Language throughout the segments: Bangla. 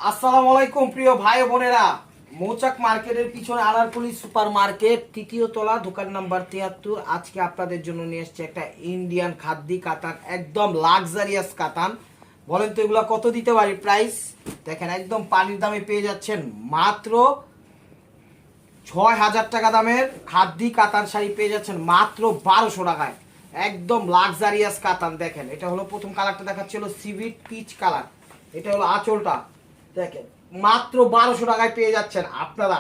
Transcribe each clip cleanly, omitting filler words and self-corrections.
আসসালামু আলাইকুম প্রিয় ভাই ও বোনেরা। মৌচাক মার্কেটের পিছনে আনারকুলি সুপার মার্কেট, তৃতীয় তলা, দোকান নাম্বার 73। আজকে আপনাদের জন্য নিয়ে এসেছে একটা ইন্ডিয়ান খাদ্যি কাতান, একদম লাক্সারিয়াস কাতান। বলেন তো এগুলো কত দিতে পারি প্রাইস? দেখেন একদম পানির দামে পেয়ে যাচ্ছেন মাত্র ৬,০০০ টাকা দামের খাদ্যি কাতান শাড়ি পেয়ে যাচ্ছেন মাত্র ১২০০ টাকায়। একদম লাক্সারিয়াস কাতান। দেখেন এটা হলো প্রথম কালারটা দেখাচ্ছি হলো সিভিট পিচ কালার। এটা হলো আঁচলটা। দেখেন মাত্র ১২০০ টাকায় পেয়ে যাচ্ছেন আপনারা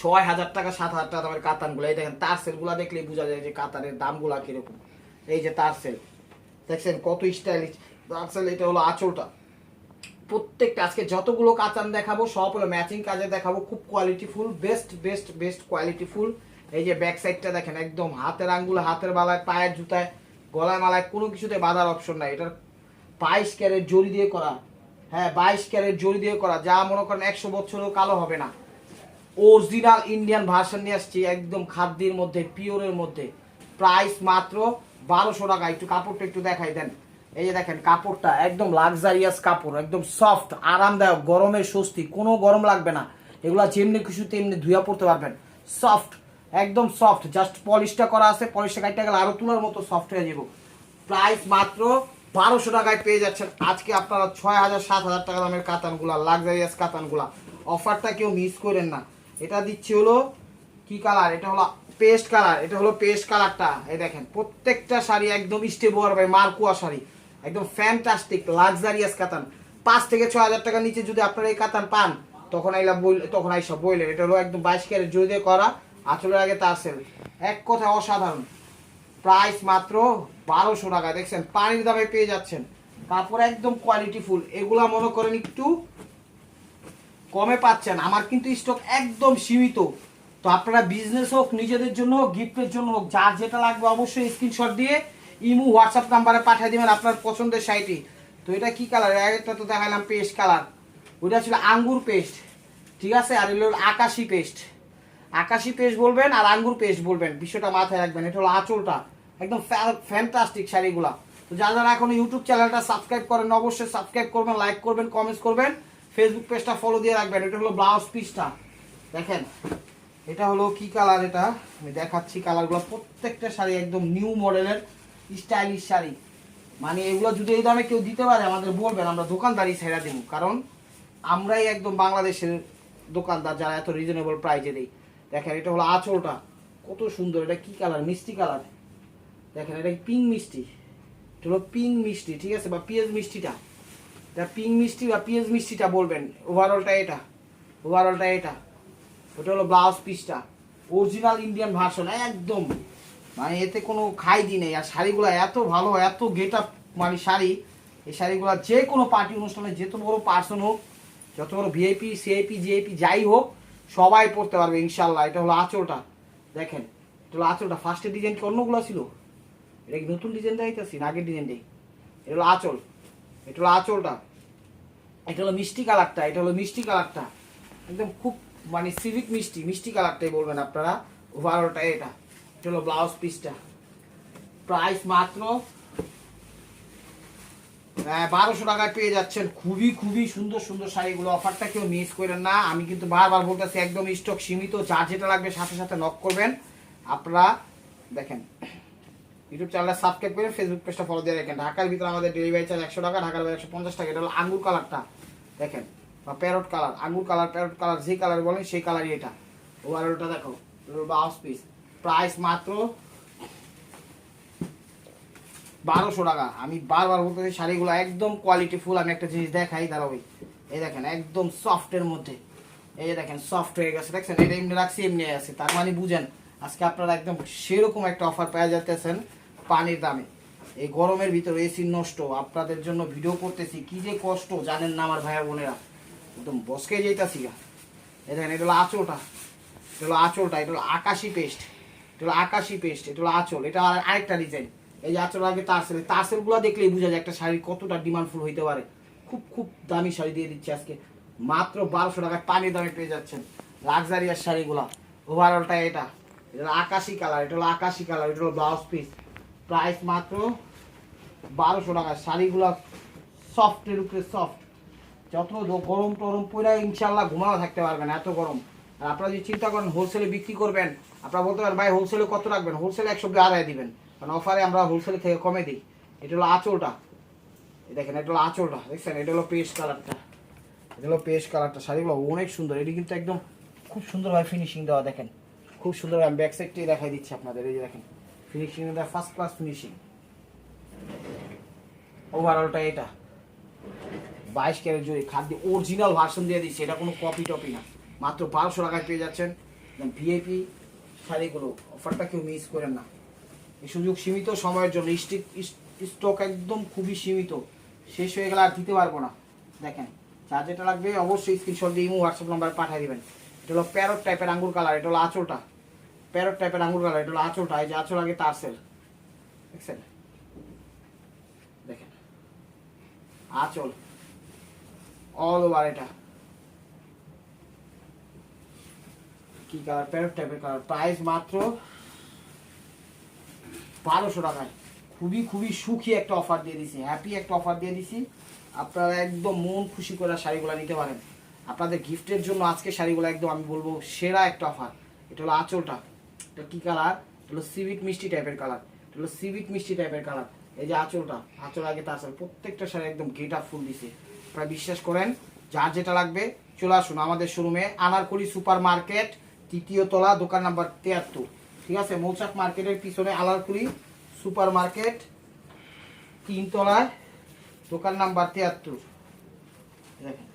৬,০০০ টাকা ৭,০০০ টাকা দামের কাতানগুলো। এই দেখেন তারসেলগুলো দেখলেই বোঝা যায় যে কাতানের দামগুলো কিরকম। এই যে তারসেল দেখছেন কত স্টাইলিশ তারসেল। এটা হলো আঁচলটা। প্রত্যেকটা আজকে যতগুলো কাতান দেখাবো সব হলো ম্যাচিং কাজে দেখাবো, খুব কোয়ালিটিফুল, বেস্ট বেস্ট বেস্ট কোয়ালিটিফুল। এই যে ব্যাক সাইডটা দেখেন একদম হাতের আঙ্গুলে, হাতের বালায়, পায়ের জুতায়, গলায় মালায় কোনো কিছুতে বাঁধার অপশন নাই। এটার ২২ ক্যারেট জড়ি দিয়ে করা। হ্যাঁ ২২ ক্যারেট জড়ি দিয়ে করা, যা মনে করেন ১০০ বছরও কালো হবে না। অরিজিনাল ইন্ডিয়ান ভার্সন নিয়ে আসছি একদম খাদ্যের মধ্যে, পিওরের মধ্যে। প্রাইস মাত্র ১২০০ টাকা। একটু কাপড়টা একটু দেখাই দেন। এই যে দেখেন কাপড়টা একদম লাক্সারিয়াস কাপড়, একদম সফট, আরামদায়ক, গরমের স্বস্তি, কোনো গরম লাগবে না। এগুলা যেমনি কিছু তেমনি ধুয়া পড়তে পারবেন। সফট, একদম সফট, জাস্ট পলিশটা করা আছে, পলিশটা কাটতে গেলে আরো তুলার মতো সফট হয়ে যাব। প্রাইস মাত্র ১২০০ টাকায় পেয়ে যাচ্ছেন আজকে আপনারা ৬,০০০ ৭,০০০ টাকা দামের কাতানগুলা, লাক্সারিয়াস কাতানগুলা। অফারটা কেউ মিস করেন না। এটা দিচ্ছি হলো কি কালার? এটা হলো পেস্ট কালার। এটা হলো পেস্ট কালারটা। এই দেখেন প্রত্যেকটা শাড়ি একদম স্টেবোয়ার বাই মার্কুয়া শাড়ি, একদম ফ্যান্টাস্টিক লাক্সারিয়াস কাতান। ৫ থেকে ৬,০০০ টাকার নিচে যদি আপনারা এই কাতান পান তখন তখন আইসা বললেন। এটা হলো একদম ২২ ক্যারেট জড়ি দিয়ে করা, আঁচলের আগে তারসেল, এক কথায় অসাধারণ। প্রাইস মাত্র ১২০০ টাকা। দেখছেন পানির দামে পেয়ে যাচ্ছেন, কাপড় একদম কোয়ালিটিফুল। এগুলা মনে করেন একটু কমে পাচ্ছেন, আমার কিন্তু স্টক একদম সীমিত। তো আপনারা বিজনেস হোক, নিজেদের জন্য হোক, গিফটের জন্য হোক, যার যেটা লাগবে অবশ্যই স্ক্রিনশট দিয়ে ইমো হোয়াটসঅ্যাপ নাম্বারে পাঠিয়ে দিবেন আপনার পছন্দের শাড়িটি। তো এটা কি কালার? একটা তো দেখালাম পেস্ট কালার, ওইটা ছিল আঙ্গুর পেস্ট, ঠিক আছে। আর এগুলো আকাশি পেস্ট, আকাশি পেস্ট বলবেন আর আঙ্গুর পেস্ট বলবেন, বিষয়টা মাথায় রাখবেন। এটা হলো আঁচলটা, একদম ফ্যান্টাস্টিক শাড়িগুলা। তো যারা যারা এখন ইউটিউব চ্যানেলটা সাবস্ক্রাইব করেন অবশ্যই সাবস্ক্রাইব করবেন, লাইক করবেন, কমেন্টস করবেন, ফেসবুক পেজটা ফলো দিয়ে রাখবেন। এটা হলো ব্লাউজ পিসটা। দেখেন এটা হলো কি কালার? এটা আমি দেখাচ্ছি কালারগুলো। প্রত্যেকটা শাড়ি একদম নিউ মডেলের স্টাইলিশ শাড়ি। মানে এগুলো যদি এই দামে কেউ দিতে পারে আমাদের বলবেন, আমরা দোকানদারি ছেড়ে দেব। কারণ আমরাই একদম বাংলাদেশের দোকানদার যারা এত রিজনেবল প্রাইজে দেই। দেখেন এটা হলো আঁচলটা, কত সুন্দর। এটা কি কালার? মিষ্টি কালার। দেখেন এটা পিঙ্ক মিষ্টি, এটা হলো পিঙ্ক মিষ্টি, ঠিক আছে, বা পেঁয়াজ মিষ্টিটা। এটা পিঙ্ক মিষ্টি বা পেঁয়াজ মিষ্টিটা বলবেন। ওভারঅলটা এটা, ওভারঅলটা এটা। ওটা হলো ব্লাউজ পিসটা, অরিজিনাল ইন্ডিয়ান ভার্সন একদম। মানে এতে কোনো খাইদি নেই। আর শাড়িগুলো এত ভালো, এত গেট আপ মানে শাড়ি। এই শাড়িগুলো যে কোনো পার্টি অনুষ্ঠানে, যত বড় পার্সন হোক, যত বড় ভিআইপি সিআইপি জিআইপি যাই হোক, সবাই পড়তে পারবে ইনশাল্লাহ। এটা হলো আঁচলটা। দেখেন এটা হলো আঁচলটা। ফার্স্টের ডিজাইন কি অন্যগুলো ছিল? এটা কি নতুন ডিজাইন দেখাইতেছি না আগের ডিজাইন দেই? এটা হলো আঁচল, এটা হলো আঁচলটা। এটা হলো মিষ্টি কালারটা, এটা হলো মিষ্টি কালারটা, একদম খুব মানে সিভিক মিষ্টি, মিষ্টি কালারটাই বলবেন আপনারা। ওভারঅলটা এটা, এটা হলো ব্লাউজ পিসটা। প্রাইস মাত্র ১২০০ টাকায় পেয়ে যাচ্ছেন খুবই খুবই সুন্দর সুন্দর শাড়িগুলো। অফারটা কেউ মিস করেন না। আমি কিন্তু বারবার বলতেছি একদম স্টক সীমিত, যার যেটা লাগবে সাথে সাথে নক করবেন আপনারা। দেখেন ইউটিউব চ্যানেলটা সাবস্ক্রাইব করে ফেসবুক পেজটা ফলো দিয়ে রাখেন। ঢাকার ভিতরে আমাদের ডেলিভারি চার্জ ১০০ টাকা, ঢাকার বাইরে ১৫০ টাকা। এটা হলো আঙ্গুর কালারটা, দেখেন, বা প্যারট কালার, আঙ্গুর কালার, প্যারট কালার, যে কালার বলেন সেই কালারই এটা। ওভারঅলটা দেখো, ব্লাউজ পিস। প্রাইস মাত্র ১২০০ টাকা। আমি বারবার বলতেছি শাড়িগুলো একদম কোয়ালিটিফুল। আমি একটা জিনিস দেখাই, দাঁড়াবো। এই দেখেন একদম সফটের মধ্যে, এই যে দেখেন সফট হয়ে গেছে, দেখছেন। এটা এমনি রাখছি এমনি আছে, তার মানে বুঝেন আজকে আপনারা একদম সেরকম একটা অফার পেয়ে যাচ্ছেন পানির দামে। এই গরমের ভিতরে এসি নষ্ট, আপনাদের জন্য ভিডিও করতেছি, কি যে কষ্ট জানেন না আমার ভাইয়া বোনেরা, একদম বসকে যেতেছি। এই দেখেন এটা হলো আঁচলটা, এটা হলো আঁচলটা, এটা হলো আকাশি পেস্ট, এটা হলো আকাশি পেস্ট, এটা হলো আঁচল। এটা আরেকটা ডিজাইন। এই যে আঁচল আগে তারসেল, তারসেলগুলো দেখলেই বোঝা যায় একটা শাড়ি কতটা ডিমান্ডফুল হইতে পারে। খুব খুব দামি শাড়ি দিয়ে দিচ্ছি আজকে মাত্র ১২০০ টাকায় পানির দামে পেয়ে যাচ্ছেন লাক্সারিয়াস শাড়িগুলা। ওভারঅলটা এটা, এটা হলো আকাশি কালার, এটা হলো আকাশি কালার, এটা হলো ব্লাউজ পিস। প্রাইস মাত্র ১২০০ টাকা। শাড়িগুলো সফটের উপরে সফট, যত গরম টরম পরে ইনশাল্লাহ ঘুমাও থাকতে পারবেন, এত গরম। আর আপনারা যদি চিন্তা করেন হোলসেলে বিক্রি করবেন, আপনারা বলতে পারেন ভাই হোলসেলে কত রাখবেন, হোলসেলে 100 দিবেন, কারণ অফারে আমরা হোলসেলে থেকে কমে দিই। এটা হলো আঁচলটা, দেখেন এটা হলো আঁচলটা, দেখছেন এটা হলো পেস্ট কালারটা, এটা হলো পেস্ট কালারটা। শাড়িগুলো অনেক সুন্দর, এটি কিন্তু একদম খুব সুন্দরভাবে ফিনিশিং দেওয়া, দেখেন খুব সুন্দর। আমি ব্যাক সাইডটাই দেখাই দিচ্ছি আপনাদের, এই যে দেখেন ফিনিশিং, ফার্স্ট ক্লাস ফিনিশিং। ওভারঅলটা এটা 22 ক্যারেট জরি খাদ্য অরিজিনাল ভার্সন দিয়ে দিচ্ছি, এটা কোনো কপি টপি না। মাত্র 1200 টাকায় পেয়ে যাচ্ছেন ভিআইপি শাড়িগুলো। অফারটা কেউ মিস করেন না, এই সুযোগ সীমিত সময়ের জন্য, স্টক একদম খুবই সীমিত, শেষ হয়ে গেলে আর দিতে পারবো না। দেখেন যার যেটা লাগবে অবশ্যই স্ক্রিনশট দিয়ে হোয়াটসঅ্যাপ নাম্বারে পাঠিয়ে দিবেন। এটা হলো প্যারট টাইপের আঙ্গুর কালার, এটা হলো আঁচলটা, প্যারট টাইপের আঙ্গুর কালার, এটা হলো আঁচলটা। এই যে আঁচল আগে তারসেল, দেখছেন দেখেন আঁচল অল ওভার। এটা কি কালার, প্যারট টাইপের কালার। প্রাইস মাত্র 1200 টাকায়। খুবই খুবই সুখী একটা অফার দিয়ে দিছি, হ্যাপি একটা অফার দিয়ে দিছি। আপনারা একদম মন খুশি করে শাড়িগুলো নিতে পারেন। আপনাদের গিফটের জন্য আজকে শাড়িগুলো একদম আমি বলবো সেরা একটা অফার। এটা হলো আঁচলটা, এটা কি কালার, এটা হলো সিভিট মিষ্টি টাইপের কালার, এটা হলো সিভিট মিষ্টি টাইপের কালার। এই যে আঁচলটা, আঁচল আগে তার প্রত্যেকটা শাড়ি একদম গেট আপ ফুল দিছে। আপনারা বিশ্বাস করেন, যার যেটা লাগবে চলে আসুন আমাদের শোরুমে, আনারকলি সুপার মার্কেট, 3য় তলা, দোকান নাম্বার 73। ঠিক আছে, মৌচাক মার্কেটের পিছনে আনারকলি সুপার মার্কেট, 3 তলায়, দোকান নাম্বার 73। দেখেন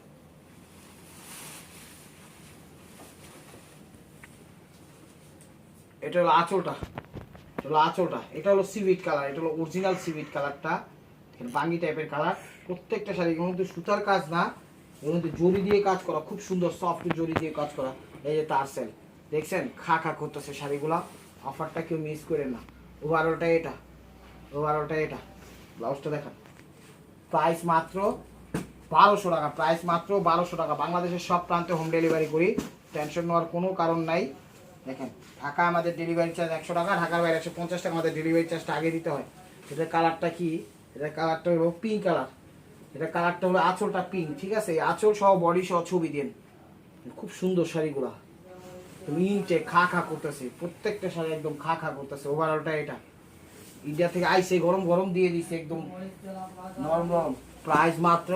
এটা হলো আঁচলটা, এটা হলো আঁচলটা, এটা হলো সিভিট কালার, এটা হলো অরিজিনাল সিভিট কালারটা, বাঙ্গি টাইপের কালার। প্রত্যেকটা শাড়ি এর মধ্যে সুতার কাজ না, এর মধ্যে জরি দিয়ে কাজ করা, খুব সুন্দর সফট জরি দিয়ে কাজ করা। এই যে তারসেল, দেখছেন খা খা করতেছে শাড়িগুলা। অফারটা কেউ মিস করেন না। ওভারঅলটা এটা, ওভারঅলটা এটা, ব্লাউজটা দেখান। প্রাইস মাত্র 1200 টাকা, প্রাইস মাত্র 1200 টাকা। বাংলাদেশের সব প্রান্তে হোম ডেলিভারি করি, টেনশন নেওয়ার কোনো কারণ নাই। দেখেন ঢাকা আমাদের ডেলিভারি চার্জ 100 টাকা, ঢাকার বাইরে 150 টাকা আমাদের ডেলিভারি চার্জটা আগে দিতে হয়। এটার কালারটা কি, এটার কালারটা হলো পিঙ্ক কালার, এটার কালারটা হলো আঁচলটা পিঙ্ক। ঠিক আছে, আঁচল সহ বডি সহ ছবি দেন, খুব সুন্দর শাড়িগুলা। মিনিটে খা খা করতেছে, প্রত্যেকটা শাড়ি একদম খা খা করতেছে। ওভারঅলটা এটা ইন্ডিয়া থেকে আইসে গরম গরম দিয়ে দিছে, একদম নরম নরম। প্রাইস মাত্র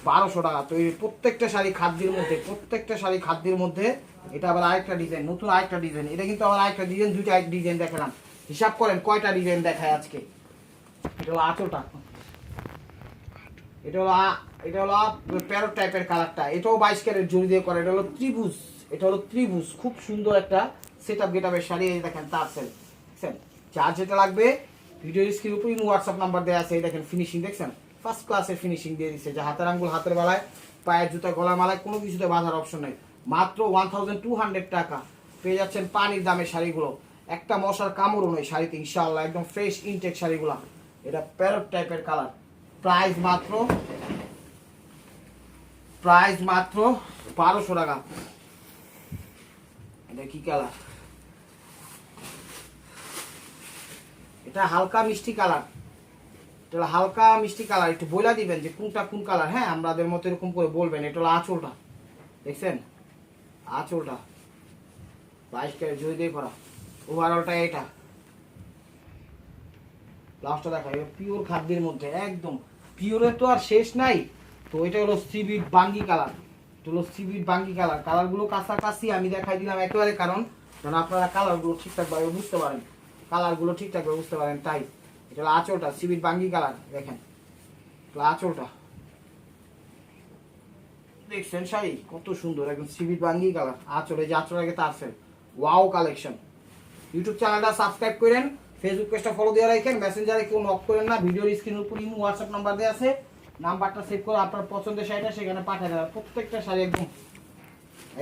1200 টাকা। তো এই প্রত্যেকটা শাড়ি খাদ্যের মধ্যে, প্রত্যেকটা শাড়ি খাদ্যের মধ্যে। এটা আবার আরেকটা ডিজাইন, নতুন আরেকটা ডিজাইন, এটা কিন্তু আবার আরেকটা ডিজাইন, দুইটা ডিজাইন দেখালাম। হিসাব করেন কয়টা ডিজাইন দেখায় আজকে। এটা হলো আঁচলটা, এটা হলো প্যারট টাইপের কালারটা, এটাও 22 ক্যারেট জড়ি দিয়ে করে। এটা হলো ত্রিভুজ, এটা হলো ত্রিভুজ, খুব সুন্দর একটা সেট আপ গেটআপের শাড়ি। এই দেখেন তারসেল, দেখছেন যার যেটা লাগবে ভিডিওর স্ক্রিনের উপর হোয়াটসঅ্যাপ নাম্বার দেওয়া আছে। এই দেখেন ফিনিশিং দেখছেন, ফার্স্ট ক্লাসের ফিনিশিং দিয়ে দিচ্ছে, যে হাতের আঙ্গুল, হাতের বেলায়, পায়ের জুতা, গলার মালায় কোনো কিছুতে বাঁধার অপশন নেই। মাত্র 1200 টাকা পেয়ে যাচ্ছেন পানির দামের শাড়িগুলো। একটা মশার কামড়ও নয় শাড়িতে ইনশাআল্লাহ, একদম ফ্রেশ ইনটেক শাড়িগুলো। এটা প্যারট টাইপের কালার। প্রাইস মাত্র 1200 টাকা। এটা কি কালার, এটা হালকা মিষ্টি কালার, এটা হালকা মিষ্টি কালার। একটু বলে দিবেন যে কোনটা কোন কালার, হ্যাঁ আমাদের মতো এরকম করে বলবেন। এটা হলো আঁচলটা, দেখছেন আঁচলটা 22 ক্যারেট জড়ি দিয়ে করা। ওভারঅলটা এটা, ব্লাউজটা দেখা, পিওর খাদ্যের মধ্যে, একদম পিওরের তো আর শেষ নাই। তো এটা হলো সিভিট বাঙ্গি কালার, এটা হলো সিভিট বাঙ্গি কালার। কালারগুলো কাছাকাছি আমি দেখাই দিলাম একেবারে, কারণ আপনারা কালারগুলো ঠিকঠাকভাবে বুঝতে পারেন, কালারগুলো ঠিকঠাকভাবে বুঝতে পারেন তাই। এটা হলো আঁচলটা, সিভিট বাঙ্গি কালার, দেখেন আঁচলটা, দেখছেন শাড়ি কত সুন্দর, একদম সিভিট বাঙ্গি কালার। আঁচল, এই যে আঁচল আগে তারসেল, ওয়াও কালেকশন। ইউটিউব চ্যানেলটা সাবস্ক্রাইব করেন, ফেসবুক পেজটা ফলো দিয়ে রাখেন, মেসেঞ্জারে কেউ নক করেন না। ভিডিওর স্ক্রিনের উপর হোয়াটসঅ্যাপ নাম্বার দেওয়া আছে, নাম্বারটা সেভ করে আপনার পছন্দের শাড়িটা সেখানে পাঠিয়ে দেবেন। প্রত্যেকটা শাড়ি একদম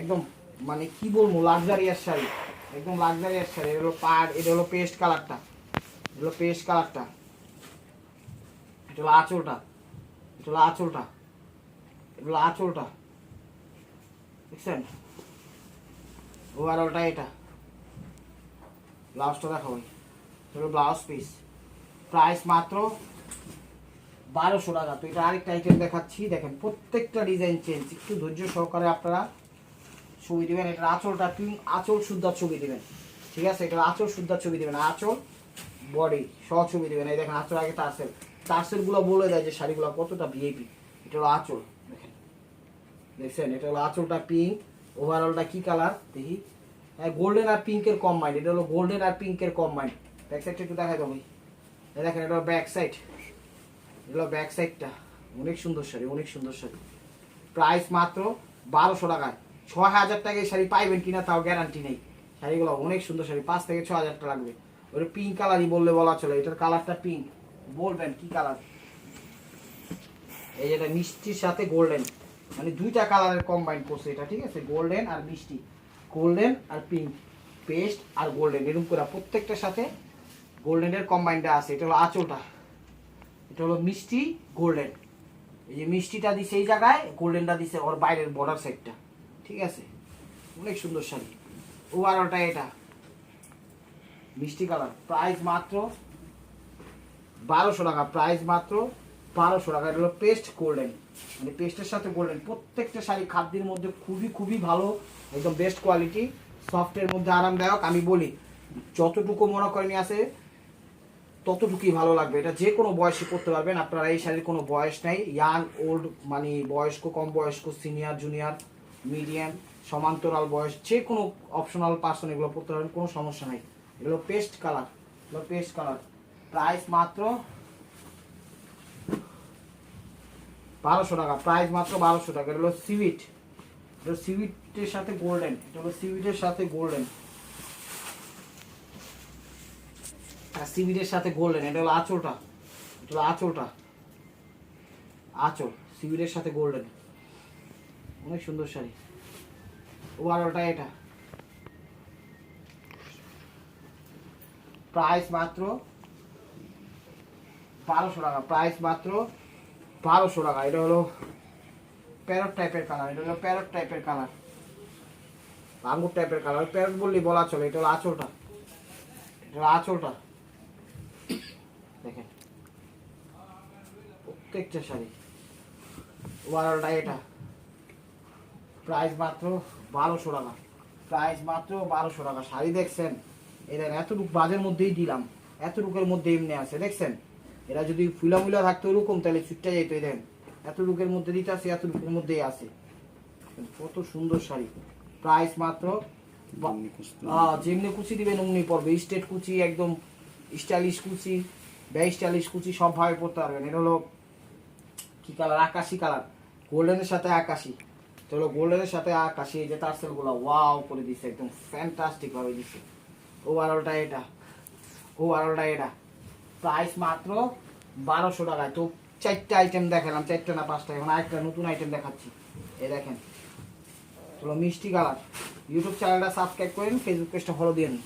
একদম মানে কি বলবো, লাক্সারিয়াস শাড়ি, একদম লাক্সারিয়াস শাড়ি। এটা হলো পাড়, এটা হলো পেস্ট কালারটা, এটা হলো পেস্ট কালারটা, এটা হলো আঁচলটা, এটা হলো আঁচলটা, এটা হলো আঁচলটা, দেখছেন ওভারঅলটা এটা। ব্লাউজটা দেখাবো, এটা হলো ব্লাউজ পিস। প্রাইস মাত্র 1200 টাকা। তো এটা আরেকটা আইটেম দেখাচ্ছি, দেখেন প্রত্যেকটা ডিজাইন চেঞ্জ, একটু ধৈর্য সহকারে আপনারা ছবি দিবেন। এটার আঁচলটা পিঙ্ক, আঁচল সুদ্ধার ছবি দিবেন, ঠিক আছে? এটার আঁচল সুদ্ধার ছবি দিবেন, আঁচল বডি সহ ছবি দিবেন। এই দেখেন আঁচল আগে টার্সেল, টার্সেলগুলো বলে দেয় যে শাড়িগুলো কতটা ভিআইপি। এটা হলো আঁচল, দেখেন দেখছেন, এটা হলো আঁচলটা পিঙ্ক। ওভারঅলটা কি কালার দেখি, হ্যাঁ গোল্ডেন আর পিঙ্কের কম্বাইন্ড, এটা হলো গোল্ডেন আর পিঙ্কের কম্বাইন্ড। ব্যাক সাইডটা একটু দেখাই দেবো, দেখেন এটা হলো ব্যাক সাইড, এগুলো ব্যাক সাইডটা। অনেক সুন্দর শাড়ি, অনেক সুন্দর শাড়ি। প্রাইস মাত্র 1200 টাকায়। 6000 টাকায় শাড়ি পাইবেন কিনা তাও গ্যারান্টি নেই। শাড়িগুলো অনেক সুন্দর শাড়ি, 5 থেকে 6000 টাকা লাগবে। ওটা পিঙ্ক কালারই বললে বলা চলে, এটার কালারটা পিঙ্ক, বলবেন কি কালার। এই যেটা মিষ্টির সাথে গোল্ডেন, মানে দুইটা কালারের কম্বাইন করছে এটা, ঠিক আছে? গোল্ডেন আর মিষ্টি, গোল্ডেন আর পিঙ্ক, পেস্ট আর গোল্ডেন, এরকম করে প্রত্যেকটার সাথে গোল্ডেনের কম্বাইনটা আছে। এটা হলো আঁচলটা, এটা হলো মিষ্টি গোল্ডেন। এই যে মিষ্টিটা দিছে এই জায়গায়, গোল্ডেনটা দিছে ওর বাইরের বর্ডার সাইডটা, ঠিক আছে? অনেক সুন্দর শাড়ি। ওভারঅলটা এটা মিষ্টি কালার। প্রাইস মাত্র 1200 টাকা, প্রাইস মাত্র 1200 টাকা। এটা হলো পেস্ট গোল্ডেন, মানে পেস্টের সাথে গোল্ডেন। প্রত্যেকটা শাড়ি খাদ্যের মধ্যে খুবই খুবই ভালো, একদম বেস্ট কোয়ালিটি, সফটের মধ্যে আরামদায়ক। আমি বলি যতটুকু মনে করেন আছে ততটুকুই ভালো লাগবে। এটা যে কোনো বয়সে পড়তে পারবেন আপনারা, এই শাড়ির কোনো বয়স নাই, ইয়াং ওল্ড, মানে বয়স্ক কম বয়স্ক, সিনিয়র জুনিয়র মিডিয়াম সমান্তরাল বয়স, যে কোনো অপশনাল পার্সন এগুলো পড়তে পারবেন, কোনো সমস্যা নাই। এগুলো পেস্ট কালার, এগুলো পেস্ট কালার। প্রাইস মাত্র 1200 টাকা, প্রাইস মাত্র 1200 টাকা। এটা হলো সিভিট, এটা সিভিটের সাথে গোল্ডেন, এটা হলো সিভিটের সাথে গোল্ডেন, সিভিটের সাথে গোল্ডেন। এটা হলো আঁচলটা, এটা হলো আঁচলটা, আঁচল সিভিটের সাথে গোল্ডেন, অনেক সুন্দর শাড়ি। ওভারঅলটা এটা। প্রাইস মাত্র 1200 টাকা, প্রাইস মাত্র 1200 টাকা। এটা হলো প্যারট টাইপের কালার, এটা হলো প্যারট টাইপের কালার, আঙ্গুর টাইপের কালার, প্যারট বললেই বলা চলে। এটা হলো আঁচলটা, এটা হলো আঁচলটা, দেখেন প্রত্যেকটা শাড়ি। ওভারঅলটা এটা। প্রাইস মাত্র 1200 টাকা, প্রাইস মাত্র 1200 টাকা। শাড়ি দেখছেন, এরা এতটুকু বাজের মধ্যেই দিলাম, এতটুকের মধ্যে এমনি আছে, দেখছেন? এরা যদি ফুলামুলা থাকতো এরকম তাহলে ছুটটা যেত। দেখেন এতটুকের মধ্যে দিতে আছে, এতটুকুর মধ্যেই আছে, কত সুন্দর শাড়ি। প্রাইস মাত্র যেমনি কুচি দিবেন অমনি পড়বে, স্টেট কুচি, একদম স্টাইলিশ কুচি, স্টাইলিশ কুচি সবভাবে পড়তে পারবেন। এটা হলো কি কালার, আকাশি কালার, গোল্ডেনের সাথে আকাশি। চলো গোল্ডেনের সাথে আকাশি, এই যে টার্সেল গুলো ওয়াও করে দিচ্ছে, একদম ফ্যান্টাস্টিক ভাবে দিচ্ছে। ওভারঅলটা এটা, ওভারঅলটা এটা। প্রাইস মাত্র 1200 টাকায়। তো 4টা আইটেম দেখালাম, 4টা না 5টা, এখন আরেকটা নতুন আইটেম দেখাচ্ছি। এই দেখেন, চলো মিষ্টি কালার। ইউটিউব চ্যানেলটা সাবস্ক্রাইব করেন, ফেসবুক পেজটা ফলো দিয়ে নিন।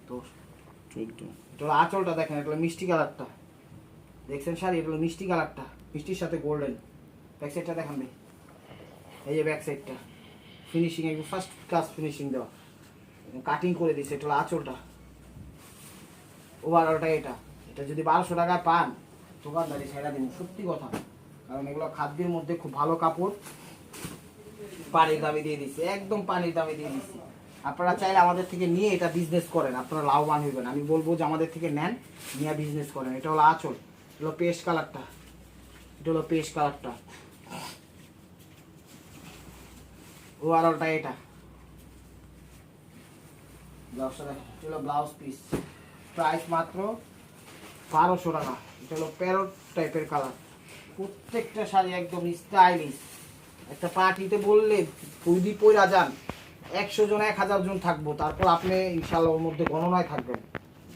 তো এটা আঁচলটা দেখেন, এটা মিষ্টি কালারটা, দেখছেন শাড়ি, এটা মিষ্টি কালারটা, মিষ্টির সাথে গোল্ডেন। ব্যাক সাইডটা দেখান ভাই, এই যে ব্যাক সাইডটা ফিনিশিং একদম ফার্স্ট ক্লাস ফিনিশিং দেওয়া, কাটিং করে দিচ্ছে। এটা হলো আঁচলটা। ওভারঅলটা এটা। এটা যদি 1200 টাকা পান দোকানদারি ছেড়া দিন, সত্যি কথা, কারণ এগুলো খাদ্যের মধ্যে খুব ভালো কাপড়, পানির দামে দিয়ে দিচ্ছে, একদম পানির দামে দিয়ে দিচ্ছি। আপনারা চাইলে আমাদের থেকে নিয়ে এটা বিজনেস করেন, আপনারা লাভবান হইবেন। আমি বলবো যে আমাদের থেকে নেন, নিয়ে বিজনেস করেন। এটা হলো আঁচল, এটা হলো পেস্ট কালারটা, এটা হলো পেস্ট কালারটা। ওভারঅলটা এটা। ব্লাউজটা দেখেন, এটা হলো ব্লাউজ পিস। প্রাইস মাত্র 1200 টাকা। এটা হলো প্যারট টাইপের কালার। প্রত্যেকটা শাড়ি একদম স্টাইলিশ। একটা পার্টিতে বললে যদি পইরা যান 100 জন 1000 জন থাকবো, তারপর আপনি ইনশাল্লাহ ওর মধ্যে গণনায় থাকবেন,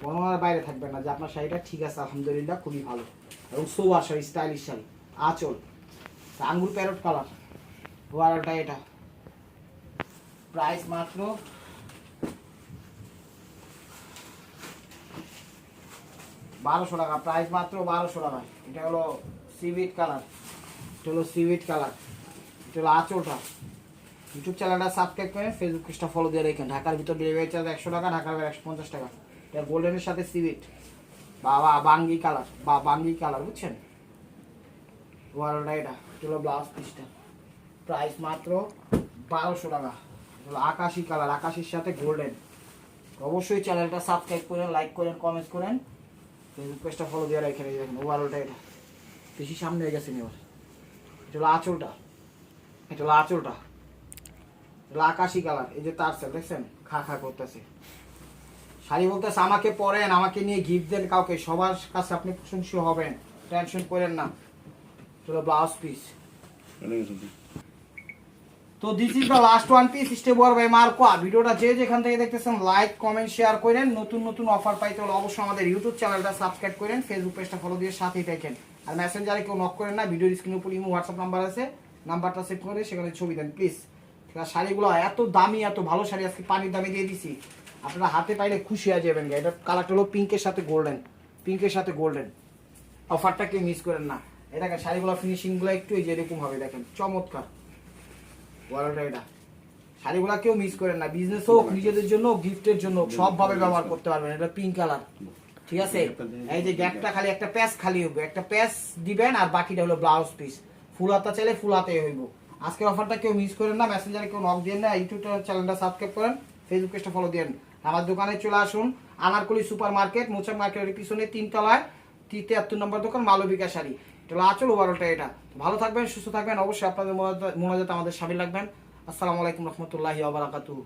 গণনার বাইরে থাকবেন না যে আপনার শাড়িটা ঠিক আছে, আলহামদুলিল্লাহ খুবই ভালো। এবং সোবার শাড়ি, স্টাইলিশ শাড়ি, আঁচল আঙ্গুর প্যারট কালার। ওয়ারটা এটা। প্রাইস মাত্র 1200 টাকা, প্রাইস মাত্র 1200 টাকা। এটা হলো সিভিট কালার, এটা হলো সিভিট কালার, এটা হলো আঁচলটা। ইউটিউব চ্যানেলটা সাবস্ক্রাইব করেন, ফেসবুক পেজটা ফলো দিয়ে রেখেন। ঢাকার ভিতর ডেলিভারি চার্জ 100 টাকা, ঢাকার বাইরে 150 টাকা। এটা গোল্ডেনের সাথে সিভিট, বাবা বাঙ্গি কালার বা বাঙ্গি কালার বুঝছেন, ওয়ারটা এটা চলো ব্লাউজ পিসটা প্রাইস মাত্র 1200 টাকা। আকাশি কালার, আকাশির সাথে গোল্ডেন। অবশ্যই চ্যানেলটা সাবস্ক্রাইব করেন, লাইক করেন, কমেন্ট করেন, ফেসবুক পেজটা ফলো দিয়ে রাখেন। এই দেখেন ওভারঅলটা এটা বেশি সামনে হয়ে গেছে এবার। এটা হলো আঁচলটা, এটা হলো আঁচলটা, এটা আকাশি কালার। এই যে তার সেল দেখছেন খা খা করতেছে। শাড়ি বলতেছে আমাকে পরেন, আমাকে নিয়ে গিফট দেন কাউকে, সবার কাছে আপনি প্রশংসীয় হবেন, টেনশন করেন না। চলো ব্লাউজ পিস। তো this is the last one piece stay বর বাই মার্কো। ভিডিওটা যে যেখান থেকে দেখতেছেন লাইক কমেন্ট শেয়ার করেন। নতুন নতুন অফার পাইতে হলে অবশ্যই আমাদের ইউটিউব চ্যানেলটা সাবস্ক্রাইব করেন, ফেসবুক পেজটা ফলো দিয়ে সাথেই থাকেন। আর মেসেঞ্জারে কেউ নক করেন না, ভিডিওর স্ক্রিনের উপর ইমো হোয়াটসঅ্যাপ নাম্বার আছে, নাম্বারটা সেভ করে সেখানে ছবি দেন প্লিজ। ঠিক আছে, শাড়িগুলো এত দামি, এত ভালো শাড়ি আজকে পানির দামে দিয়ে দিছি, আপনারা হাতে পাইলে খুশি হয়ে যাবেন। এটা কালারটা হলো পিঙ্কের সাথে গোল্ডেন, পিঙ্কের সাথে গোল্ডেন। অফারটা কেউ মিস করেন না। এটা শাড়িগুলো ফিনিশিংগুলো একটু এই যে এরকম হবে, দেখেন চমৎকার। ওয়ালটা এটা শাড়িগুলো কেউ মিস করেন না, বিজনেস হোক, নিজেদের জন্য, গিফটের জন্য, সব ভাবে ব্যবহার করতে পারবেন। এটা পিঙ্ক কালার, ঠিক আছে। এই যে গ্যাপটা খালি একটা প্যাচ খালি হবে, একটা প্যাচ দিবেন আর বাকিটা হলো ব্লাউজ পিস। ফুল হাতা চাইলে ফুল হাতে হইব। আজকের অফারটা কেউ মিস করেন না, মেসেঞ্জারে কেউ নক দিয়ে না, ইউটিউব চ্যানেলটা সাবস্ক্রাইব করেন, ফেসবুক পেজটা ফলো দেন। আমার দোকানে চলে আসুন, আনারকলি সুপার মার্কেট, মোচা মার্কেটের পিছনে 3 তলায় 73 নম্বর দোকান, মালবিকা শাড়ি। এটা আঁচল ওভারঅলটা এটা। ভালো থাকবেন, সুস্থ থাকবেন, অবশ্যই আপনাদের মোনাজাত আমাদের সামিল রাখবেন। আসসালামু আলাইকুম রহমতুল্লাহি ওয়া বারাকাতুহু।